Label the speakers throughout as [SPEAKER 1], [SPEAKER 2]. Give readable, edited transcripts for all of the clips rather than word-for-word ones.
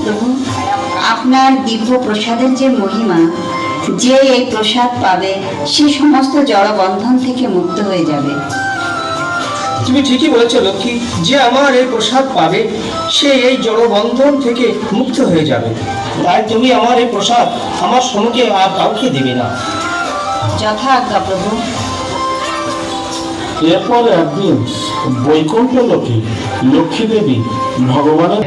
[SPEAKER 1] প্রভু, আপনার দিব্য প্রসাদের যে মহিমা, যে এই প্রসাদ পাবে সে সমস্ত জড়বন্ধন থেকে মুক্ত হয়ে যাবে।
[SPEAKER 2] তুমি ঠিকই বলেছো লক্ষ্মী, যে আমার এই প্রসাদ পাবে সে এই জড়বন্ধন থেকে মুক্ত হয়ে যাবে। তাই তুমি আমার এই প্রসাদ আমার সম্মুখে আর কাউকে দেবে না।
[SPEAKER 1] যথা আজ্ঞা প্রভু।
[SPEAKER 3] এরপর একদিন বৈকুণ্ঠ লোকে লক্ষ্মী দেবী ভগবানের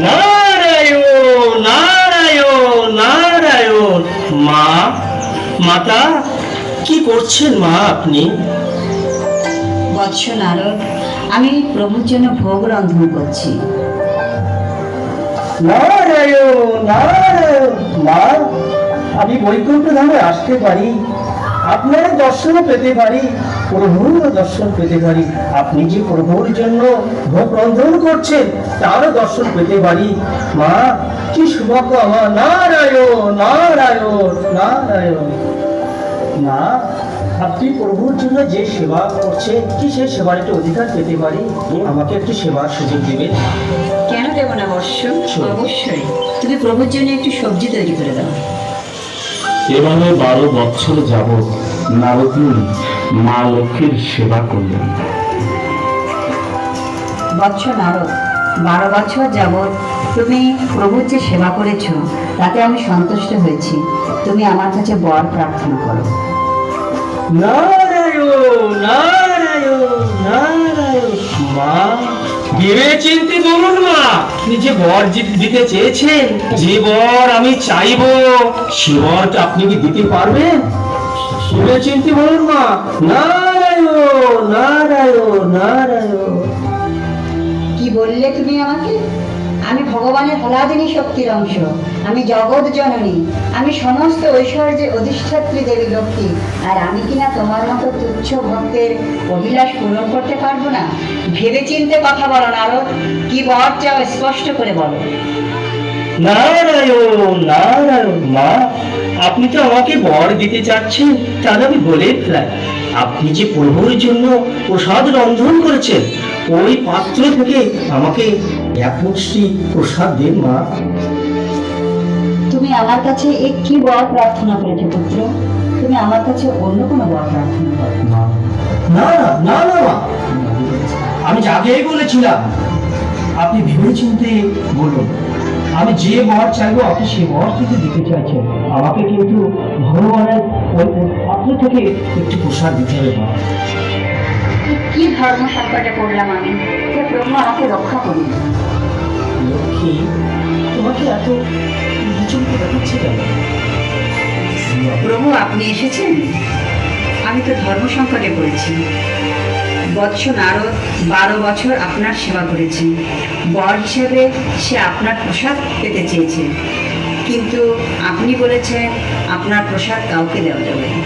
[SPEAKER 2] নারায়ণ নারায়ণ নারায়ণ। মা, মাতা, কি করছেন মা আপনি?
[SPEAKER 1] বৎস নারদ, আমি প্রভুর জন্য ভোগ রন্ধন করছি।
[SPEAKER 2] নারায়ণ নারায়ণ। মা, আমি বৈকুণ্ঠ ধামে আসতে পারি, আপনার দর্শনও পেতে পারি, প্রভুর দর্শন পেতে পারি। আপনি যে প্রভুর জন্য ভোগ রন্ধন করছেন তারও দর্শন পেতে পারি। মা, কি সৌভাগ্য আমার। নারায়ণ নারায়ণ নারায়ণ। মা, আপনি প্রভুর জন্য যে সেবা করছেন, কি সেই সেবার একটু অধিকার পেতে পারি? আমাকে একটু সেবার সুযোগ দেবেন?
[SPEAKER 1] কেন দেব না বৎস, অবশ্যই। তুমি প্রভুর জন্য একটু সবজি তৈরি করে দাও।
[SPEAKER 3] এভাবে 12 বছর যাবৎ নারদমুনি মা লক্ষ্মীর সেবা করলেন।
[SPEAKER 1] বৎস নারদ, 12 বছর যাবৎ তুমি প্রভুর যে সেবা করেছ তাতে আমি সন্তুষ্ট হয়েছি। তুমি আমার কাছে বর প্রার্থনা করো।
[SPEAKER 2] নারায়ণ নারায়ণ নারায়ণ। মা, ভেবে চিনতে বলুন মা, আপনি যে বর দিতে চেয়েছেন, যে বর আমি চাইবো সে বরটা আপনি কি দিতে পারবেন? ভেবে চিনতে বলুন মা। নারায়ণ নারায়ণ নারায়ণ।
[SPEAKER 1] কি বললে তুমি আমাকে? আমি ভগবানের হলাদিনী শক্তির অংশ, আমি জগৎ জননী, আমি সমস্ত ঐশ্বর্যের অধিষ্ঠাত্রী দেবী লক্ষ্মী। আর আমি কিনা তোমার মতো তুচ্ছ ভক্তের অভিলাষ পূরণ করতে পারবো না? ভেবে চিনতে কথা বলো নারদ, কি বর চাও স্পষ্ট করে বলো।
[SPEAKER 2] নারায়ণ নারায়ণ। মা, আপনি তো আমাকে বর দিতে চাচ্ছেন, তাহলে আমি বলে ফেলাই, আপনি যে প্রভুর জন্য প্রসাদ রন্ধন করেছেন ওই পাত্র থেকে আমাকে এক মুষ্টি প্রসাদ দিন মা।
[SPEAKER 1] তুমি আমার কাছে কি বর প্রার্থনা করেছো পুত্র? তুমি আমার কাছে অন্য কোনো বর প্রার্থনা করো।
[SPEAKER 2] না না না না মা, আমি আগেই বলেছিলাম, আপনি ভেবে চিনতে বলুন। আমি যে বর চাইবো আপনি সে বর থেকে দিতে চাইছেন, আমাকে কিন্তু ভগবানের ওই পাত্র থেকে একটু প্রসাদ দিতে হবে মা।
[SPEAKER 1] কি ধর্ম সংকটে পড়লাম আমি, যে প্রভু আমাকে রক্ষা করুন।
[SPEAKER 2] লক্ষ্মী, তোমাকে এত বিচলিত দেখাচ্ছে কেন?
[SPEAKER 1] প্রভু, আপনি এসেছেন? আমি তো ধর্ম সংকটে পড়েছি। বৎস নারদ 12 বছর আপনার সেবা করেছি, বর হিসেবে সে আপনার প্রসাদ পেতে চেয়েছে, কিন্তু আপনি বলেছেন আপনার প্রসাদ কাউকে দেওয়া যাবে না।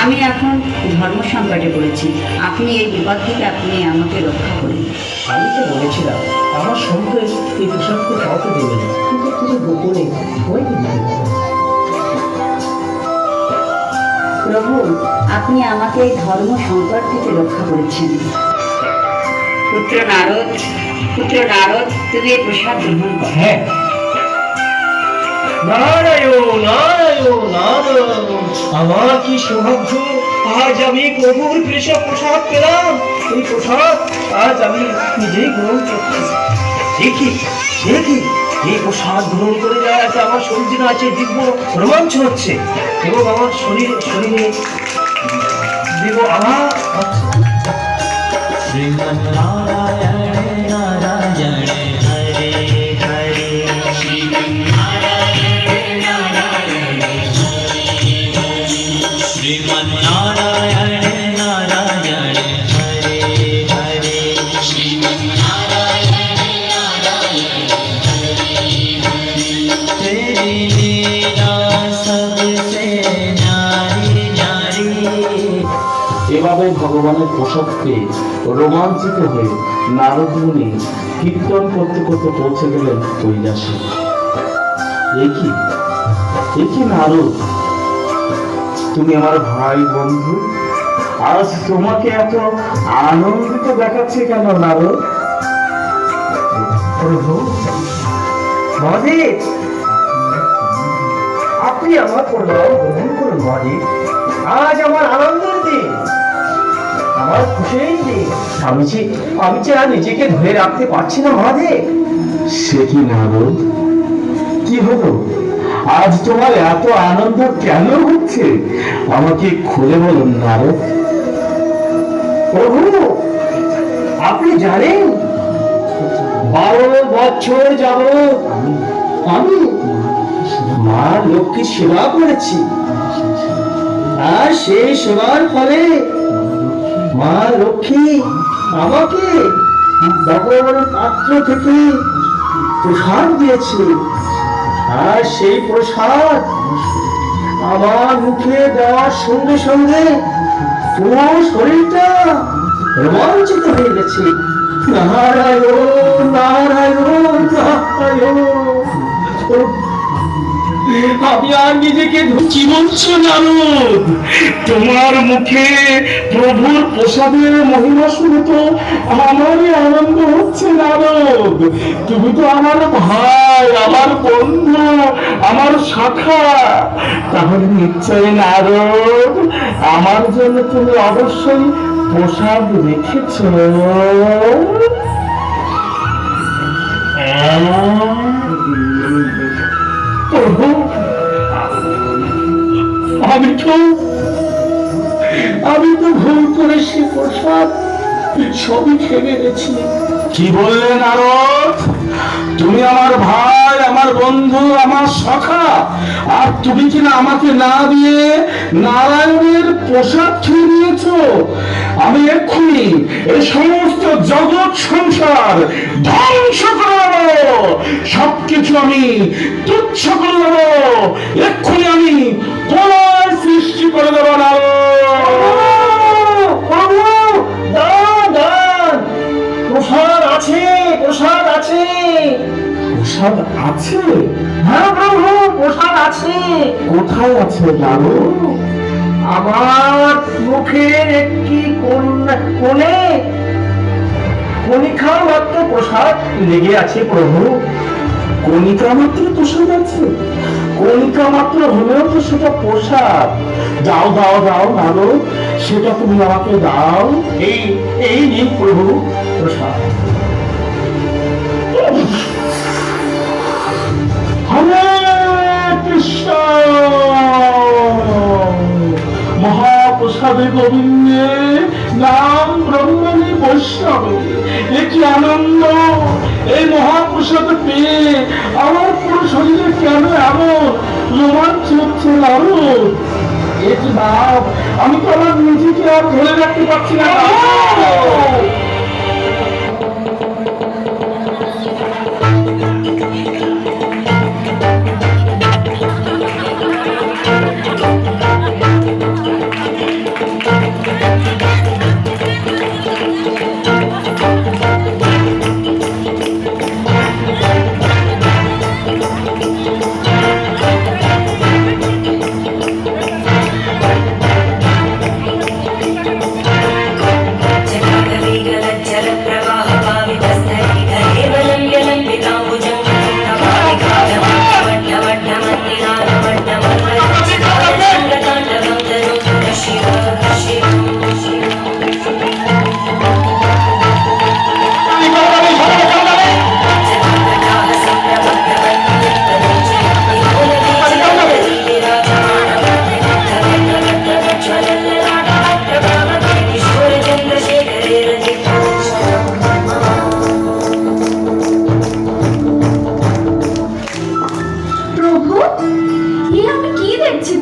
[SPEAKER 1] আমি এখন ধর্ম সংকটে পড়েছি, আপনি এই বিপদ থেকে আপনি আমাকে রক্ষা করুন।
[SPEAKER 2] আমি তো বলেছিলাম আমার সঙ্গে এই প্রসাদকে কাউকে দেবে না, কিন্তু কিছু গোপনে সবাইকে দিতে হবে।
[SPEAKER 1] প্রভু, আপনি আমাকে এই ধর্ম সংকট থেকে রক্ষা করেছেন। পুত্র নারদ, তুমি এই প্রসাদ গ্রহণ করো।
[SPEAKER 2] হ্যাঁ। নারায়ণ নারায়ণ নারায়ণ। আমার কি সৌভাগ্য, আজ আমি প্রভুর কৃষ্ণ প্রসাদ পেলাম। এই প্রসাদ আজ আমি নিজেই গ্রহণ করছি। দেখি দেখি এই প্রসাদ গ্রহণ করে যায় আছে, আমার শরীর আছে দিব্য রোমাঞ্চ হচ্ছে, এবং আমার শরীরে দেব আমার
[SPEAKER 4] শ্রীমন্নারায়ণ নারায়ণ হরে হরে, শ্রীমন্নারায়ণ নারায়ণ হরে হরে, শ্রীমন্নারায়ণ নারায়ণ হরে হরে, শ্রীমন্নারায়ণ নারাयण हरे हरे। तेरी लीला सबसे न्यारी न्यारी।
[SPEAKER 3] ভগবানের পোশাক পেয়ে রোমাঞ্চিত হয়ে নারদ মুনি কীর্তন করতে করতে পৌঁছে গেলেন কৈলাসে। একই একই নারদ, তুমি আমার ভাই বন্ধু, আজ তোমাকে এত আনন্দিত দেখাচ্ছে কেন নারদ?
[SPEAKER 2] প্রভু মহাদেব, আপনি আমার প্রণাম গ্রহণ করুন মহাদেব। আজ আমার আনন্দের দিন, আমার খুশির দিন। আমি যে আর নিজেকে ধরে রাখতে পারছি না মহাদেব।
[SPEAKER 3] সে কি নারদ, কি হলো? আজ তোমার এত আনন্দ কেন হচ্ছে? আমাকে খুলে বলুন নারদ।
[SPEAKER 2] প্রভু আপনি জানেন 12 বছর যাবৎ আমি মা লক্ষ্মীর সেবা করেছি, আর সেই সেবার ফলে মা লক্ষ্মী আমাকে ভগবান পাত্র থেকে প্রসাদ দিয়েছে। আর সেই প্রসাদ আমার মুখে দেওয়ার সঙ্গে সঙ্গে পুরো শরীরটা রোমাঞ্চিত হয়ে গেছে। নারায়ণ নারায়ণ নারায়ণ। আমি আর নিজেকে
[SPEAKER 3] কি বলছো নারদ? তোমার মুখে প্রভুর প্রসাদের মহিমা শুনে তো আমারই আনন্দ হচ্ছে নারদ। তুমি তো আমার ভাই, আমার বন্ধু, আমার শাখা। তাহলে নিশ্চয় নারদ আমার জন্য তুমি অবশ্যই প্রসাদ রেখেছ। প্রভু আমি তো ভুল করে সে প্রসাদ সবই খেয়ে গেছি। কি বললে নারদ? তুমি আমার ভাই, আমার বন্ধু, আমার সখা, আর তুমি কিনা আমাকে না দিয়ে নারায়ণের প্রসাদ খেয়ে নিয়েছো? আমি এক্ষুনি এই সমস্ত জগৎ সংসার ধ্বংস করে দেবো, সবকিছু আমি তুচ্ছ করে দেবো, এক্ষুনি আমি প্রলয় সৃষ্টি করে দেবো
[SPEAKER 2] প্রভু দান দান, প্রসাদ আছে, প্রসাদ আছে।
[SPEAKER 3] প্রসাদ আছে?
[SPEAKER 2] হ্যাঁ প্রভু প্রসাদ আছে।
[SPEAKER 3] কোথায় আছে নারদ?
[SPEAKER 2] আমার মুখের একটি কোণে কণিকা মাত্র প্রসাদ লেগে আছে প্রভু।
[SPEAKER 3] কণিকা মাত্র প্রসাদ আছে? কণিকা মাত্র হলেও তো সেটা প্রসাদ। দাও দাও দাও নারদ, সেটা তুমি আমাকে দাও।
[SPEAKER 2] এই এই নিন প্রভু প্রসাদ।
[SPEAKER 3] হরে কৃষ্ণ। মহাপ্রসাদে গোবিন্দে নাম ব্রহ্মণী বৈষ্ণবে, এ কি আনন্দ! এই মহাপ্রসাদ পেয়ে আমার পুরো শরীরে কেন এমন রোমাঞ্চ হচ্ছে নারদ? এ কি ভাব! আমি তো আমার নিজেকে আর ধরে রাখতে পারছি না।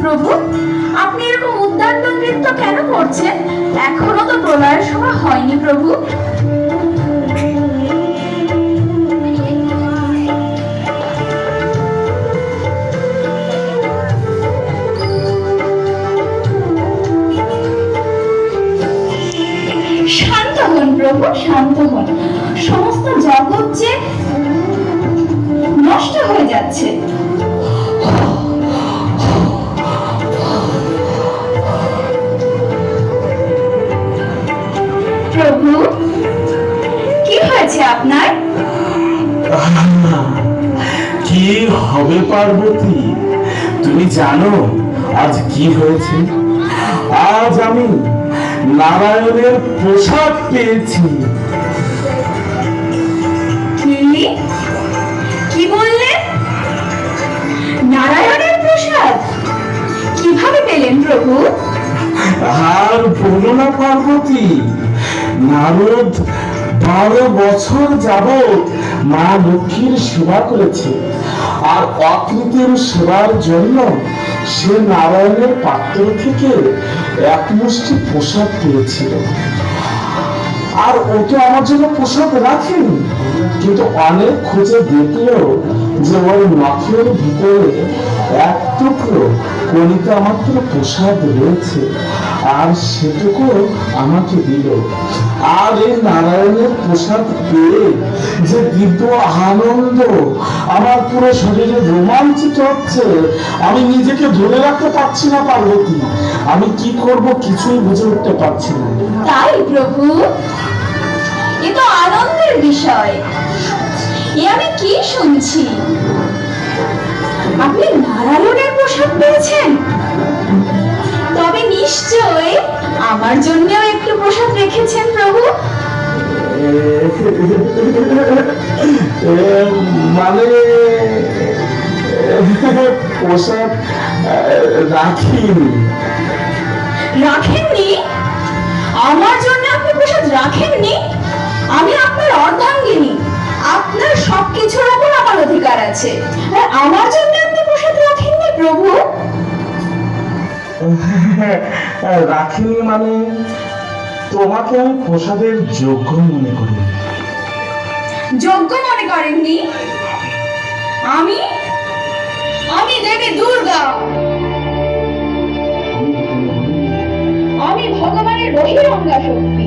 [SPEAKER 5] প্রভু, আপনি এরকম উদ্দান্ত নৃত্য কেন করছেন? এখনো তো প্রলয়ের সময় হয়নি প্রভু। হয়ে যাচ্ছে। প্রভু, কি হয়েছে আপনার?
[SPEAKER 3] কি হবে পার্বতী, তুমি জানো আজ কি হয়েছে? আজ আমি নারায়ণের প্রসাদ পেয়েছি।
[SPEAKER 5] কি কি বললেন? নারায়ণের প্রসাদ কিভাবে পেলেন প্রভু?
[SPEAKER 3] আর বলো না পার্বতী, নারদ 12 বছর যাবৎ মা লক্ষ্মীর সেবা করেছে, আর অকৃতের সেবার জন্য সে নারায়ণের পাত্র থেকে এক মুষ্টি প্রসাদ পেয়েছিল। আর ও তো আমার জন্য প্রসাদ রাখেনি, কিন্তু অনেক খুঁজে দেখলো যে ওর নখের ভিতরে এক টুকরো কণিকা মাত্র প্রসাদ রয়েছে, আর সেটুকু আমাকে দিল। আর এই নারায়ণের প্রসাদ পেয়ে যে দিব্য আনন্দ, আমার পুরো শরীরে রোমাঞ্চিত হচ্ছে, আমি নিজেকে ধরে রাখতে পারছি না পার্বতী। আমি কি করব কিছুই বুঝে উঠতে পারছি না।
[SPEAKER 5] তাই প্রভু, এ তো আনন্দের বিষয়। এ আমি কি শুনছি? আপনি নারায়ণের প্রসাদ পেয়েছেন? তবে নিশ্চয় আমার জন্যও একটু প্রসাদ রেখেছেন প্রভু।
[SPEAKER 3] মানে প্রসাদ রাখিনি।
[SPEAKER 5] রাখেননি? আমার জন্য আপনি প্রসাদ রাখেননি? আমি আপনার অর্ধাঙ্গিনী, আপনার সবকিছুর উপর আমার অধিকার আছে, আর আমার জন্য আপনি প্রসাদ রাখেননি প্রভু?
[SPEAKER 3] রাখিনি মানে তোমাকে আমি প্রসাদের যোগ্য মনে করি।
[SPEAKER 5] যোগ্য মনে করেননি? আমি আমি দেবী দুর্গা, আমি ভগবানের বহিরঙ্গা শক্তি,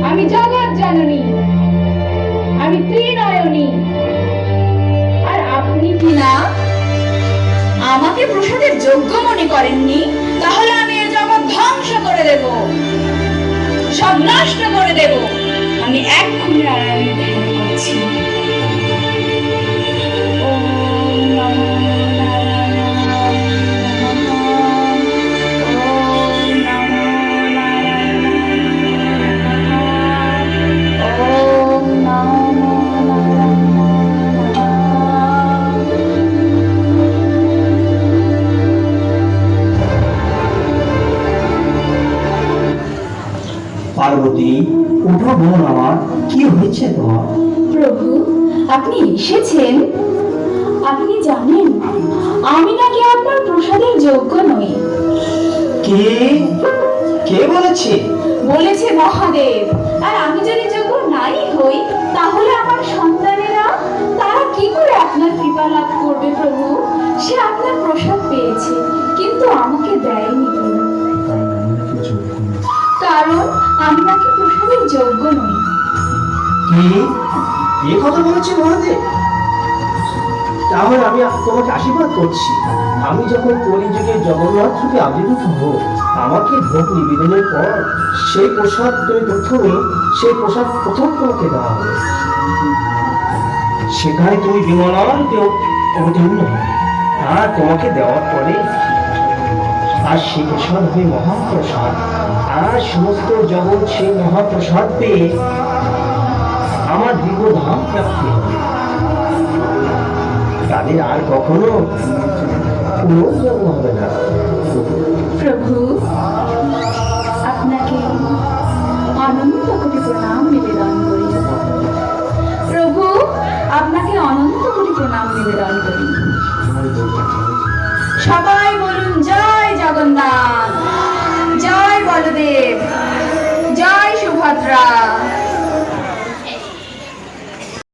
[SPEAKER 5] আমি জগৎ জননী, আমি ত্রিনয়নী। আর আপনি কি না আমাকে প্রসাদের যোগ্য মনে করেননি? তাহলে আমি এই জগৎ ধ্বংস করে দেব, সব নষ্ট করে দেব। আমি এক্ষুনি নারায়ণের ধ্যান করছি। ওম নমো নারায়ণায় নমঃ। ওম নমো নারায়ণায় নমঃ। ওম নমো নারায়ণায় নমঃ।
[SPEAKER 2] পার্বতী, উঠো বোন আমার, কি হয়েছে তোমার?
[SPEAKER 5] প্রভু, আপনি এসেছেন? আপনি জানেন আমি নাকি আপনার প্রসাদের যোগ্য নই।
[SPEAKER 2] কে কে বলেছে?
[SPEAKER 5] বলেছে মহাদেব। আর আমি যদি যোগ্য নাই হই, তাহলে আমার সন্তানেরা তারা কি করে আপনার কৃপা লাভ করবে প্রভু? সে আপনার প্রসাদ পেয়েছে, কিন্তু আমাকে দেয়নি প্রভু, কারণ আমি নাকি প্রসাদের যোগ্য নই।
[SPEAKER 2] কে এ কথা বলেছে মহাদেব? তাহলে আমি তোমাকে আশীর্বাদ করছি, আমি যখন কলিযুগে জগন্নাথ রূপে আবির্ভূত হব, আমাকে ভোগ নিবেদনের পর সেই প্রসাদ প্রথম তোমাকে দেওয়া হবে। সেখানে তুমি বিমলার অবতীর্ণ হবে, আর তোমাকে দেওয়ার পরে আর সেই প্রসাদ হবে মহাপ্রসাদ, আর সমস্ত জগৎ সেই মহাপ্রসাদ পেয়ে আমার দিব্যধাম প্রাপ্তি হবে। তাদের আর কখনো পুনর্জন্ম হবে না।
[SPEAKER 5] প্রভু, আপনাকে অনন্ত কোটি প্রণাম নিবেদন করি। প্রভু, আপনাকে অনন্ত কোটি প্রণাম নিবেদন করি। সবাই বলুন জয় জগন্নাথ, জয় বলদেব, জয় সুভদ্রা।